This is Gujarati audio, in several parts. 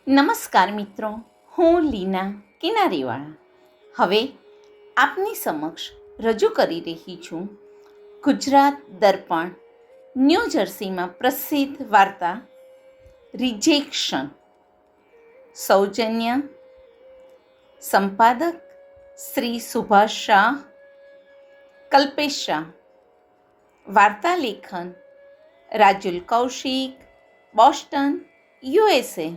નમસ્કાર મિત્રો, હું લીના કિનારીવાળા હવે આપની સમક્ષ રજૂ કરી રહી છું ગુજરાત દર્પણ ન્યૂ જર્સીમાં પ્રસિદ્ધ વાર્તા રિજેક્શન. સૌજન્ય સંપાદક શ્રી સુભાષ શાહ, કલ્પેશ શાહ. વાર્તા લેખન રાજુલ કૌશિક, બોસ્ટન, USA.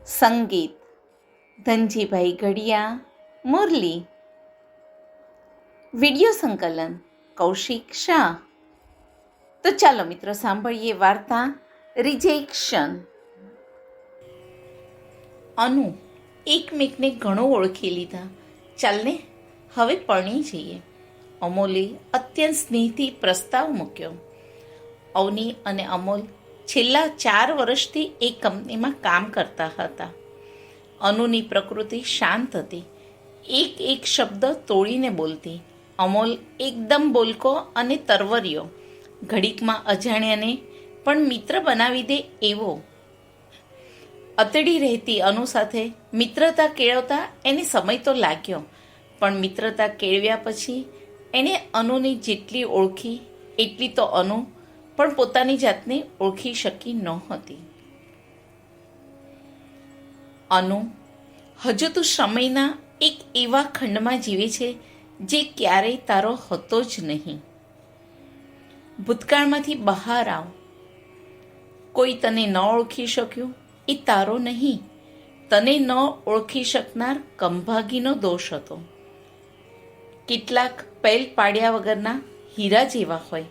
સંગીત ધનજીભાઈ ઘડિયા, મુરલી. વિડીયો સંકલન કૌશિક શાહ. તો ચાલો મિત્રો સાંભળીએ વાર્તા રિજેક્શન. અનુ એકમેકને ઘણો ઓળખી લીધા. ચાલને હવે પરણી જઈએ. અમોલે અત્યંત સ્નેહથી પ્રસ્તાવ મૂક્યો. અવની અને અમોલ છેલ્લા 4 વર્ષથી એ કંપનીમાં કામ કરતા હતા. અનુની પ્રકૃતિ શાંત હતી, એક શબ્દ તોડીને બોલતી. અમોલ એકદમ બોલકો અને તરવરિયો, ઘડીકમાં અજાણ્યાને પણ મિત્ર બનાવી દે એવો. અતડી રહેતી અનુ સાથે મિત્રતા કેળવતા એને સમય તો લાગ્યો, પણ મિત્રતા કેળવ્યા પછી એણે અનુની જેટલી ઓળખી એટલી તો અનુ પણ પોતાની જાતને ઓળખી શકી નહોતી. અનુ, હજુ તું સમયના એક એવા ખંડમાં જીવે છે જે ક્યારેય તારો હતો જ નહીં. ભૂતકાળમાંથી બહાર આવ. કોઈ તને ન ઓળખી શક્યું એ તારો નહીં, તને ન ઓળખી શકનાર કંભાગીનો દોષ હતો. કેટલાક પેલ પાડ્યા વગરના હીરા જેવા હોય,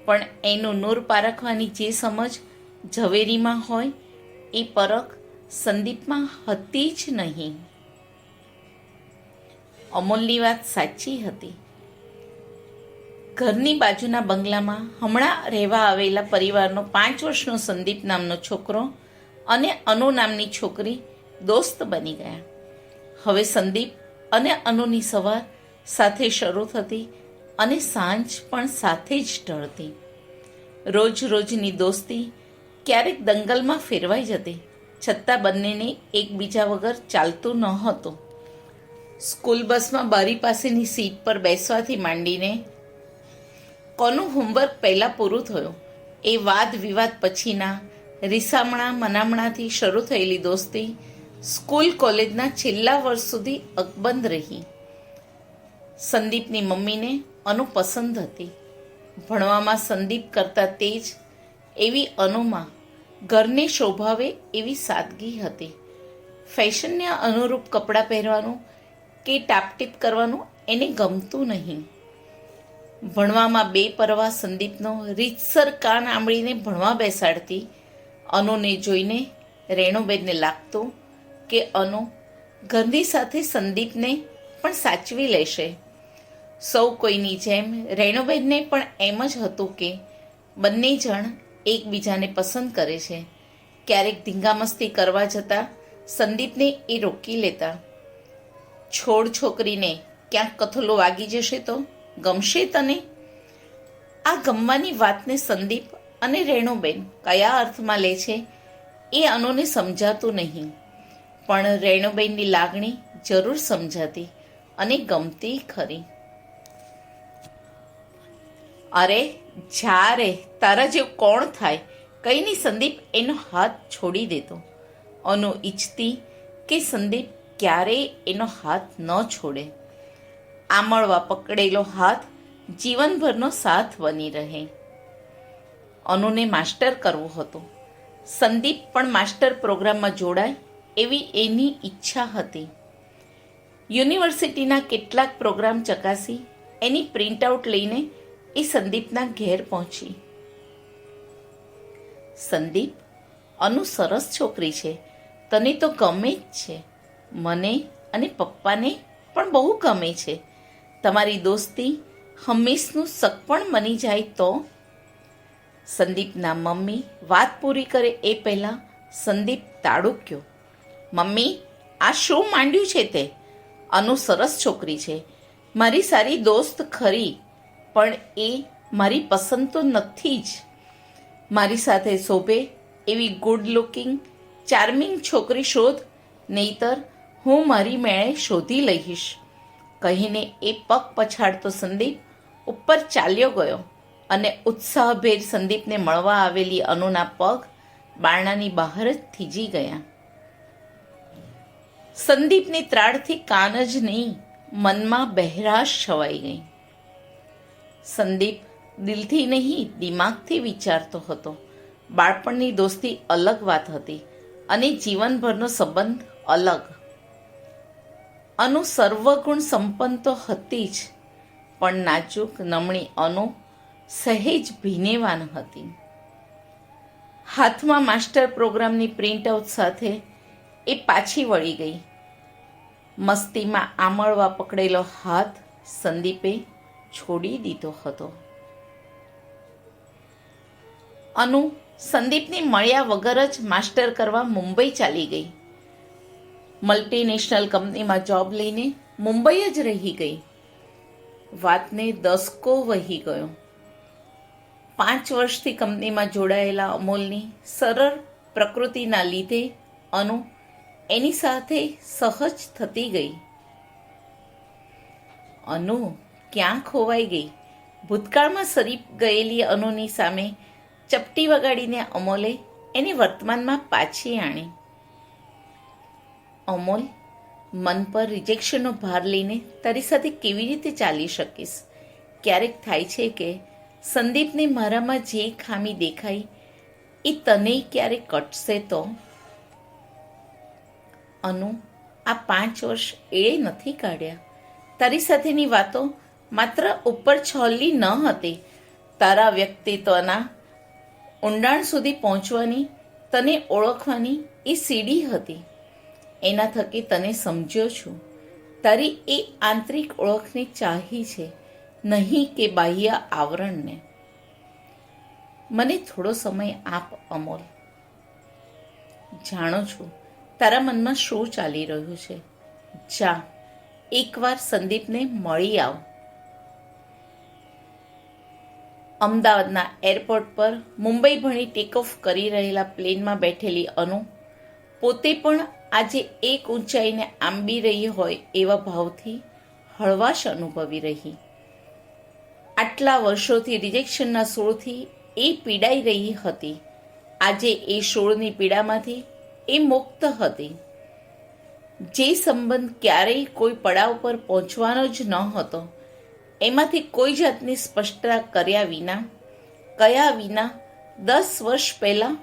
પણ એનું નૂર પારખવાની જે સમજ ઝવેરીમાં હોય એ પરખ સંદીપમાં હતી જ નહીં. અમોલની વાત સાચી હતી. ઘરની બાજુના બંગલામાં હમણાં રહેવા આવેલા પરિવારનો 5 વર્ષનો સંદીપ નામનો છોકરો અને અનુ નામની છોકરી દોસ્ત બની ગયા. હવે સંદીપ અને અનુની સવાર સાથે શરૂ થતી અને સાંજ પણ સાથે જ ઢળતી. રોજની દોસ્તી ક્યારેક દંગલમાં ફેરવાઈ જતી, છતાં બંનેને એકબીજા વગર ચાલતું ન હતું. સ્કૂલ બસમાં બારી પાસેની સીટ પર બેસવાથી માંડીને કોનું હોમવર્ક પહેલાં પૂરું થયું એ વાદ વિવાદ પછીના રીસામણા મનામણાથી શરૂ થયેલી દોસ્તી સ્કૂલ કોલેજના છેલ્લા વર્ષ સુધી અકબંધ રહી. સંદીપની મમ્મીને અનુ પસંદ હતી. ભણવામાં સંદીપ કરતાં તેજ એવી અનુમાં ઘરને શોભાવે એવી સાદગી હતી. ફેશનને અનુરૂપ કપડાં પહેરવાનું કે ટાપટીપ કરવાનું એને ગમતું નહીં. ભણવામાં બેપરવા સંદીપનો રીતસર કાન આંબળીને ભણવા બેસાડતી અનુને જોઈને રેણુબેનને લાગતું કે અનુ ઘરની સાથે સંદીપને પણ સાચવી લેશે. સૌ કોઈની જેમ રેણુબેનને પણ એમ જ હતું કે બંને જણ એકબીજાને પસંદ કરે છે. ક્યારેક ધીંગામસ્તી કરવા જતાં સંદીપને એ રોકી લેતા. છોડ છોકરીને ક્યાંક કથોલો વાગી જશે તો ગમશે તને? આ ગમવાની વાતને સંદીપ અને રેણુબેન કયા અર્થમાં લે છે એ અનુને સમજાતું નહીં, પણ રેણુબેનની લાગણી જરૂર સમજાતી અને ગમતી ખરી. અરે જા રે, તારા જેવું કોણ થાય? કંઈ નહીં, સંદીપ એનો હાથ છોડી દેતો. અનુ ઈચ્છતી કે સંદીપ ક્યારેય એનો હાથ ન છોડે. આમળવા પકડેલો હાથ જીવનભરનો સાથ બની રહે. અનુને માસ્ટર કરવું હતું. સંદીપ પણ માસ્ટર પ્રોગ્રામમાં જોડાય એવી એની ઈચ્છા હતી. યુનિવર્સિટીના કેટલાક પ્રોગ્રામ ચકાસી એની પ્રિન્ટઆઉટ લઈને એ સંદીપના ઘેર પહોંચી. સંદીપ, અનુ સરસ છોકરી છે, તને તો ગમે જ છે. મને અને પપ્પાને પણ બહુ ગમે છે. તમારી દોસ્તી હંમેશનું સગપણ બની જાય તો? સંદીપના મમ્મી વાત પૂરી કરે એ પહેલાં સંદીપ તાડુક્યો. મમ્મી, આ શું માંડ્યું છે તે? અનુ સરસ છોકરી છે, મારી સારી દોસ્ત ખરી, પણ એ મારી પસંદ તો નથી જ. મારી સાથે શોભે એવી ગુડ લુકિંગ, ચાર્મિંગ છોકરી શોધ, નહીતર હું મારી મેળે શોધી લઈશ, કહીને એ પગ પછાડતો સંદીપ ઉપર ચાલ્યો ગયો અને ઉત્સાહભેર સંદીપને મળવા આવેલી અનુના પગ બારણાની બહાર જ થીજી ગયા. સંદીપની ત્રાડથી કાન જ નહીં, મનમાં બહેરાશ છવાઈ ગઈ. સંદીપ દિલથી નહીં, દિમાગથી વિચારતો હતો. બાળપણની દોસ્તી અલગ વાત હતી અને જીવનભરનો સંબંધ અલગ. અનુ સર્વગુણ સંપન્ન તો હતી જ, પણ નાજુક નમણી અનુ સહેજ ભીનેવાન હતી. હાથમાં માસ્ટર પ્રોગ્રામની પ્રિન્ટઆઉટ સાથે એ પાછી વળી ગઈ. મસ્તીમાં આમળવા પકડેલો હાથ સંદીપે છોડી દીધો હતો. અનુ સંદીપને મળ્યા વગર જ માસ્ટર કરવા મુંબઈ ચાલી ગઈ. મલ્ટીનેશનલ કંપનીમાં જોબ લઈને મુંબઈ જ રહી ગઈ. વાતને દસકો વહી ગયો. 5 વર્ષથી કંપનીમાં જોડાયેલા અમોલની સરળ પ્રકૃતિના લીધે અનુ એની સાથે સહજ થતી ગઈ. અનુ ક્યાં ખોવાઈ ગઈ? ભૂતકાળમાં સરી ગયેલી અનુની સામે ચપટી વગાડીને અમોલે એને વર્તમાનમાં પાછી આણી. અમોલ, મન પર રિજેક્શનનો ભાર લઈને તારી સાથે કેવી રીતે ચાલી શકીશ? ક્યારેક થાય છે કે સંદીપને મારામાં જે ખામી દેખાઈ એ તને ક્યારેક કટશે તો? અનુ, આ 5 વર્ષ એળે નથી કાઢ્યા. તારી સાથેની વાતો માત્ર ઉપર છોલી ન હતી. તારા વ્યક્તિત્વના ઊંડાણ સુધી પહોંચવાની, તને ઓળખવાની એ સીડી હતી. એના થકી તને સમજ્યો છું. તારી એ આંતરિક ઓળખને ચાહી છે, નહીં કે બાહ્ય આવરણને. મને થોડો સમય આપ અમોલ. જાણું છું તારા મનમાં શું ચાલી રહ્યું છે. જા, એકવાર સંદીપને મળી આવ. અમદાવાદના એરપોર્ટ પર મુંબઈ ભણી ટેક ઓફ કરી રહેલા પ્લેનમાં બેઠેલી અનુ પોતે પણ આજે એક ઊંચાઈને આંબી રહી હોય એવા ભાવથી હળવાશ અનુભવી રહી. આટલા વર્ષોથી રિજેક્શનના શોળથી એ પીડાઈ રહી હતી. આજે એ શોળની પીડામાંથી એ મુક્ત હતી. જે સંબંધ ક્યારેય કોઈ પડાવ પર પહોંચવાનો જ ન હતો, એમાંથી કોઈ જાતની સ્પષ્ટતા કયા વિના 10 વર્ષ પહેલાં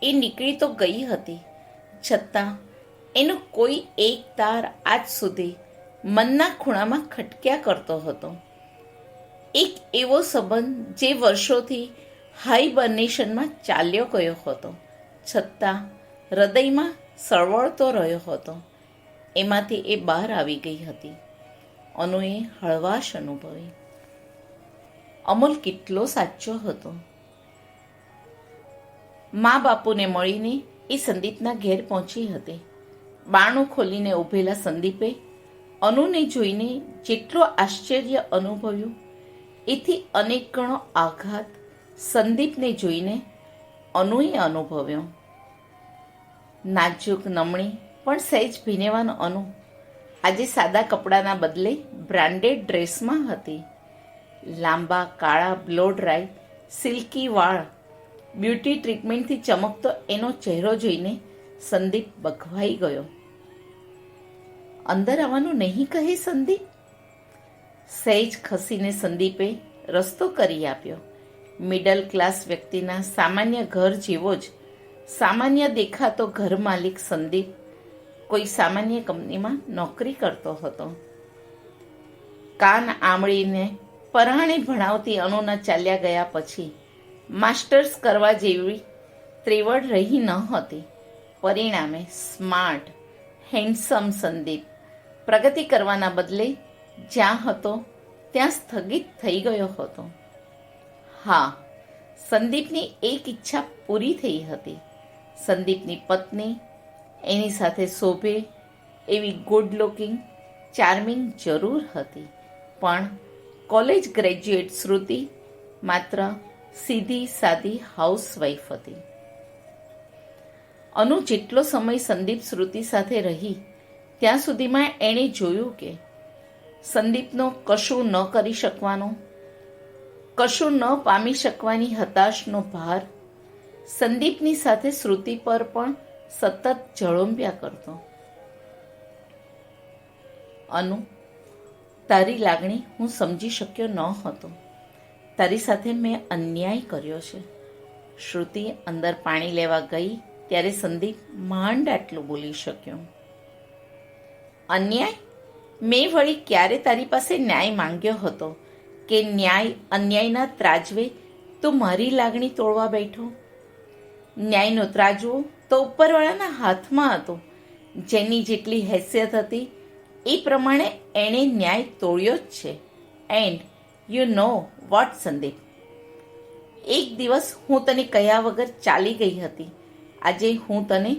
એ નીકળી તો ગઈ હતી, છતાં એનો કોઈ એક તાર આજ સુધી મનના ખૂણામાં ખટક્યા કરતો હતો. એક એવો સંબંધ જે વર્ષોથી હાઈબર્નેશનમાં ચાલ્યો ગયો હતો, છતાં હૃદયમાં સળવળતો રહ્યો હતો. એમાંથી એ બહાર આવી ગઈ હતી. અનુએ હળવાશ અનુભવી. અમોલ કેટલો સાચો હતો. મા બાપુને મળીને એ સંદીપના ઘેર પહોંચી હતી. બારણું ખોલીને ઊભેલા સંદીપે અનુને જોઈને જેટલો આશ્ચર્ય અનુભવ્યું, એથી અનેક ગણો આઘાત સંદીપને જોઈને અનુએ અનુભવ્યો. નાજુક નમણી પણ સહેજ ભીનેવાન અનુ આજે સાદા કપડાના બદલે બ્રાન્ડેડ ડ્રેસમાં હતી. લાંબા કાળા બ્લો ડ્રાય સિલ્કી વાળ, બ્યુટી ટ્રીટમેન્ટથી ચમકતો એનો ચહેરો જોઈને સંદીપ બઘવાઈ ગયો. અંદર આવવાનું નહીં કહે સંદીપ? સહેજ ખસીને સંદીપે રસ્તો કરી આપ્યો. મિડલ ક્લાસ વ્યક્તિના સામાન્ય ઘર જેવો જ સામાન્ય દેખાતો ઘર માલિક સંદીપ કોઈ સામાન્ય કંપનીમાં નોકરી કરતો હતો. કાન આમળીને પરાણે ભણાવતી અનુના ચાલ્યા ગયા પછી માસ્ટર્સ કરવા જેવી ત્રેવડ રહી ન હતી. પરિણામે સ્માર્ટ, હેન્ડસમ સંદીપ પ્રગતિ કરવાના બદલે જ્યાં હતો ત્યાં સ્થગિત થઈ ગયો હતો. હા, સંદીપની એક ઈચ્છા પૂરી થઈ હતી. સંદીપની પત્ની એની સાથે શોભે એવી ગુડ લુકિંગ, ચાર્મિંગ જરૂર હતી, પણ કોલેજ ગ્રેજ્યુએટ શ્રુતિ માત્ર સીધી સાદી હાઉસવાઈફ હતી. અનુ જેટલો સમય સંદીપ શ્રુતિ સાથે રહી ત્યાં સુધીમાં એણે જોયું કે સંદીપનો કશું ન કરી શકવાનો, કશું ન પામી શકવાની હતાશનો ભાર સંદીપની સાથે શ્રુતિ પર પણ સતત ઝળંબ્યા કરતો. અનુ, તારી લાગણી હું સમજી શક્યો ન હતો. તારી સાથે મેં અન્યાય કર્યો છે. શ્રુતિ અંદર પાણી લેવા ગઈ ત્યારે સંદીપ માંડ આટલું બોલી શક્યો. અન્યાય? મેં વળી ક્યારે તારી પાસે ન્યાય માંગ્યો હતો કે ન્યાય અન્યાયના ત્રાજવે તું મારી લાગણી તોડવા બેઠો? ન્યાયનો ત્રાજવો તો ઉપરવાળાના હાથમાં હતો. જેની જેટલી હેસિયત હતી એ પ્રમાણે એણે ન્યાય તોડ્યો જ છે. And you know what Sandeep, એક દિવસ હું તને કહ્યા વગર ચાલી ગઈ હતી. આજે હું તને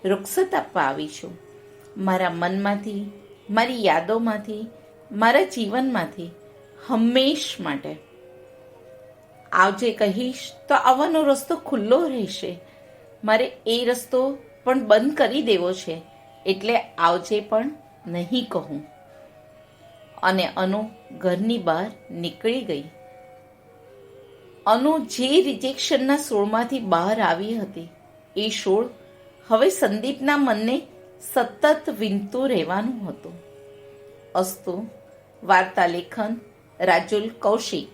રૂખસત આપવા આવી છું. મારા મનમાંથી, મારી યાદોમાંથી, મારા જીવનમાંથી હંમેશ માટે. આવજે કહીશ તો આવવાનો રસ્તો ખુલ્લો રહેશે. મારે એ રસ્તો પણ બંધ કરી દેવો છે, એટલે આવજે પણ નહીં કહું. અને અનુ ઘરની બહાર નીકળી ગઈ. અનુ જે રિજેક્શનના સોળમાંથી બહાર આવી હતી એ સોળ હવે સંદીપના મનને સતત વિંધતું રહેવાનું હતું. અસ્તુ. વાર્તા લેખન રાજુલ કૌશિક.